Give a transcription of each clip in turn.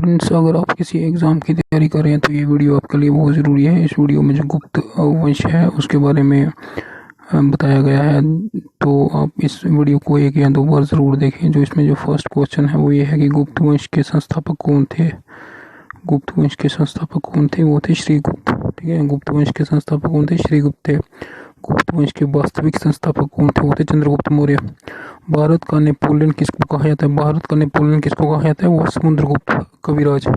Students, अगर आप किसी एग्ज़ाम की तैयारी कर रहे हैं तो ये वीडियो आपके लिए बहुत ज़रूरी है। इस वीडियो में जो गुप्त वंश है उसके बारे में बताया गया है, तो आप इस वीडियो को एक या दो बार ज़रूर देखें। जो इसमें जो फर्स्ट क्वेश्चन है वो ये है कि गुप्त वंश के संस्थापक कौन थे। गुप्त वंश के संस्थापक कौन थे? वो थे श्रीगुप्त। ठीक है, गुप्त वंश के संस्थापक कौन थे? श्रीगुप्त थे। गुप्त वंश के वास्तविक संस्थापक कौन थे? वो थे चंद्रगुप्त मौर्य। भारत का नेपोलियन किसको कहा जाता है? भारत का नेपोलियन किसको कहा जाता है? वो समुद्रगुप्त कविराज।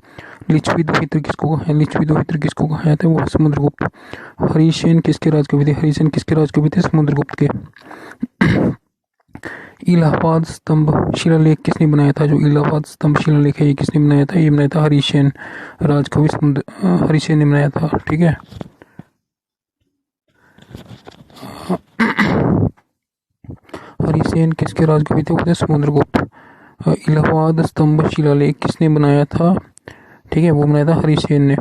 लिच्छवी दोहित्र किसको कहा है? लिच्छवी दोहित्र किसको कहा जाता है? वो समुद्रगुप्त। हरिसेन किसके राजकवि थे? हरिसेन किसके राजकवि थे? समुद्रगुप्त के। इलाहाबाद स्तंभ शिलालेख किसने बनाया था? जो इलाहाबाद स्तंभ शिलालेख है ये किसने बनाया था? ये बनाया था हरिसेन, राजकवि हरिसेन ने बनाया था। ठीक है, हरिसेन किसके राजकवि थे? वो थे समुद्रगुप्त। इलाहाबाद स्तंभ शिलालेख किसने बनाया था? ठीक है, वो बनाया था हरिसेन ने।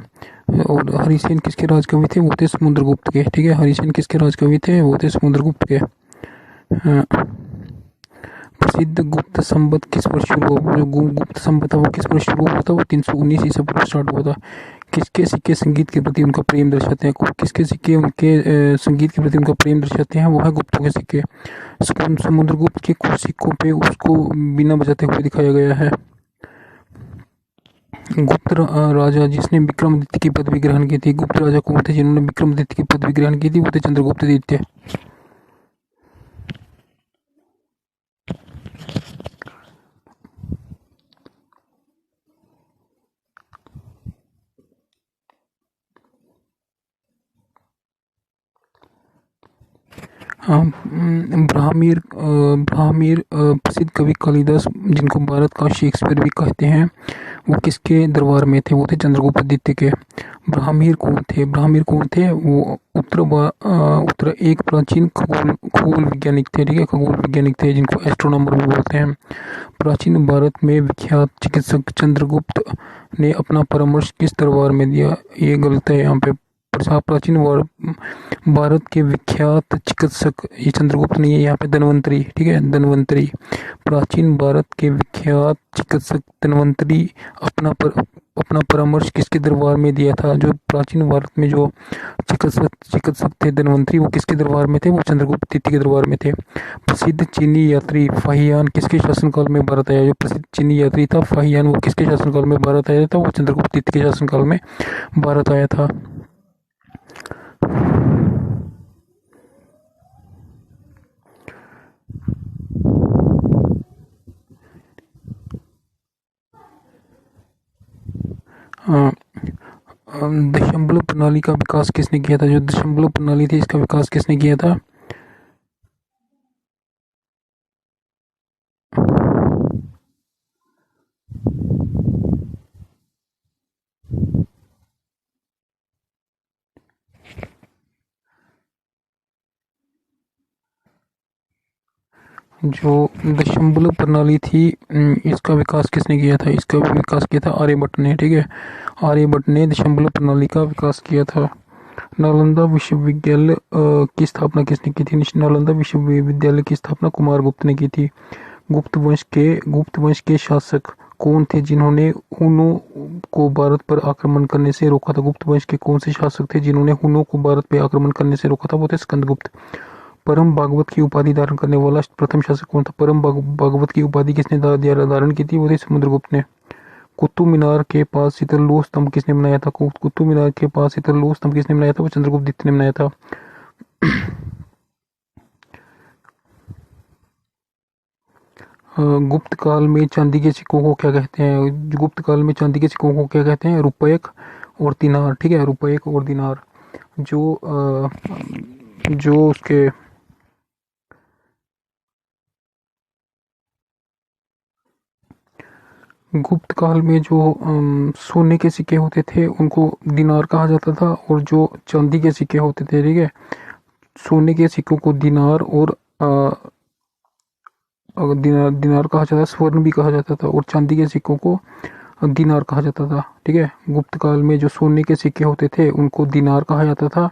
और हरिसेन किसके राजकवि थे? वो थे समुद्रगुप्त के। ठीक है, हरिसेन किसके राजकवि थे? वो थे समुद्रगुप्त के। प्रसिद्ध गुप्त संवत किस वर्ष शुरू हुआ? जो गुप्त संवत था वो किस वर्ष शुरू हुआ था? वो 319 ईसा पूर्व स्टार्ट हुआ था। किसके सिक्के संगीत के प्रति उनका प्रेम दर्शाते हैं? किसके सिक्के उनके संगीत के प्रति उनका प्रेम दर्शाते हैं? वो है गुप्तों के सिक्के। समुद्रगुप्त के कुछ सिक्कों पे उसको बिना बजाते हुए दिखाया गया है। गुप्त राजा जिसने विक्रमादित्य की पदवी ग्रहण की थी। गुप्त राजा कौन थे जिन्होंने विक्रमादित्य की पदवी ग्रहण की थी? वो थे चंद्रगुप्त द्वितीय। ब्राह्मीर प्रसिद्ध कवि कालिदास, जिनको भारत का शेक्सपियर भी कहते हैं, वो किसके दरबार में थे? वो थे चंद्रगुप्त द्वितीय के। ब्राह्मीर कौन थे? ब्राह्मीर कौन थे? वो उत्तर एक प्राचीन खगोल वैज्ञानिक थे। ठीक है, खगोल वैज्ञानिक थे जिनको एस्ट्रोनॉमर भी बोलते हैं। प्राचीन भारत में विख्यात चिकित्सक चंद्रगुप्त ने अपना परामर्श किस दरबार में दिया? ये गलत है यहाँ पे। प्राचीन भारत के विख्यात चिकित्सक ये चंद्रगुप्त नहीं है, यहाँ पे धन्वंतरी। ठीक है, धन्वंतरी। प्राचीन भारत के विख्यात चिकित्सक धन्वंतरी अपना परामर्श किसके दरबार में दिया था? जो प्राचीन भारत में जो चिकित्सक थे धन्वंतरी, वो किसके दरबार में थे? वो चंद्रगुप्त द्वितीय के दरबार में थे। प्रसिद्ध चीनी यात्री फाहियान किसके शासनकाल में भारत आया? जो प्रसिद्ध चीनी यात्री था फाहियान, वो किसके शासनकाल में भारत आया था? वो चंद्रगुप्त द्वितीय के शासनकाल में भारत आया था। दशमलव प्रणाली का विकास किसने किया था? जो दशमलव प्रणाली थी इसका विकास किसने किया था? जो दशमलव प्रणाली थी इसका विकास किसने किया था? इसका विकास किया था आर्यभट्ट ने। ठीक है, आर्यभट्ट ने दशमलव प्रणाली का विकास किया था। नालंदा विश्वविद्यालय की स्थापना किसने की थी? नालंदा विश्वविद्यालय की स्थापना कुमारगुप्त ने की थी। गुप्त वंश के शासक कौन थे जिन्होंने हुनों को भारत पर आक्रमण करने से रोका था? गुप्त वंश के कौन से शासक थे जिन्होंने हुनों को भारत पर आक्रमण करने से रोका था? वो थे स्कंदगुप्त। परम भागवत की उपाधि धारण करने वाला प्रथम शासक कौन था? परम भागवत की उपाधि किसने धारण की थी? वो थे समुद्रगुप्त ने। कुतुब मीनार के पास शीतललोह स्तंभ किसने बनाया था? कुतुब मीनार के पास शीतललोह स्तंभ किसने बनाया था? वो चंद्रगुप्त द्वितीय ने बनाया था। गुप्त काल में चांदी के सिक्कों को क्या कहते हैं? गुप्त काल में चांदी के सिक्कों को क्या कहते हैं? रुपयक और दिनार। ठीक है, रुपयक और दिनार। जो उसके गुप्त काल में जो सोने के सिक्के होते थे उनको दिनार कहा जाता था, और जो चांदी के सिक्के होते थे, ठीक है, सोने के सिक्कों को दिनार और दिनार कहा जाता था, स्वर्ण भी कहा जाता था, और चांदी के सिक्कों को दिनार कहा जाता था। ठीक है, गुप्त काल में जो सोने के सिक्के होते थे उनको दिनार कहा जाता था।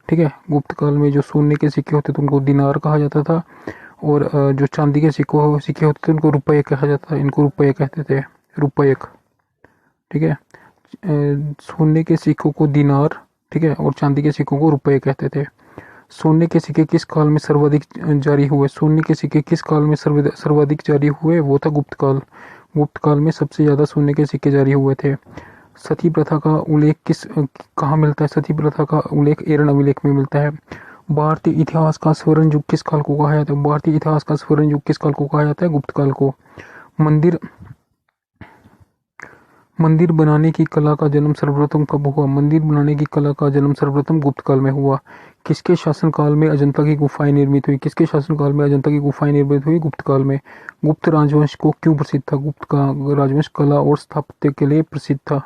ठीक है, गुप्त काल में जो सोने के सिक्के होते थे उनको दिनार कहा जाता था, और जो चांदी के सिक्के होते थे उनको रुपये कहा जाता था। इनको रुपये कहते थे, रुपयक। ठीक है। सोने के सिक्कों को दिनार, ठीक है, और चांदी के सिक्कों को रुपए कहते थे। सोने के सिक्के किस काल में सर्वाधिक जारी हुए? सोने के सिक्के किस काल में सर्वाधिक जारी हुए? वो था गुप्त काल। गुप्त काल में सबसे ज्यादा सोने के सिक्के जारी हुए थे। सती प्रथा का उल्लेख कहाँ मिलता है? सती प्रथा का उल्लेख एरन अभिलेख में मिलता है। भारतीय इतिहास का स्वर्ण युग किस काल को कहा जाता है? भारतीय इतिहास का स्वर्ण युग किस काल को कहा जाता है? गुप्त काल को। मंदिर मंदिर बनाने की कला का जन्म सर्वप्रथम कब हुआ? मंदिर बनाने की कला का जन्म सर्वप्रथम गुप्त काल में हुआ। किसके शासनकाल में अजंता की गुफाएं निर्मित हुई? किसके शासनकाल में अजंता की गुफाएं निर्मित हुई? गुप्त काल में। गुप्त राजवंश को क्यों प्रसिद्ध था? गुप्त का राजवंश कला और स्थापत्य के लिए प्रसिद्ध था।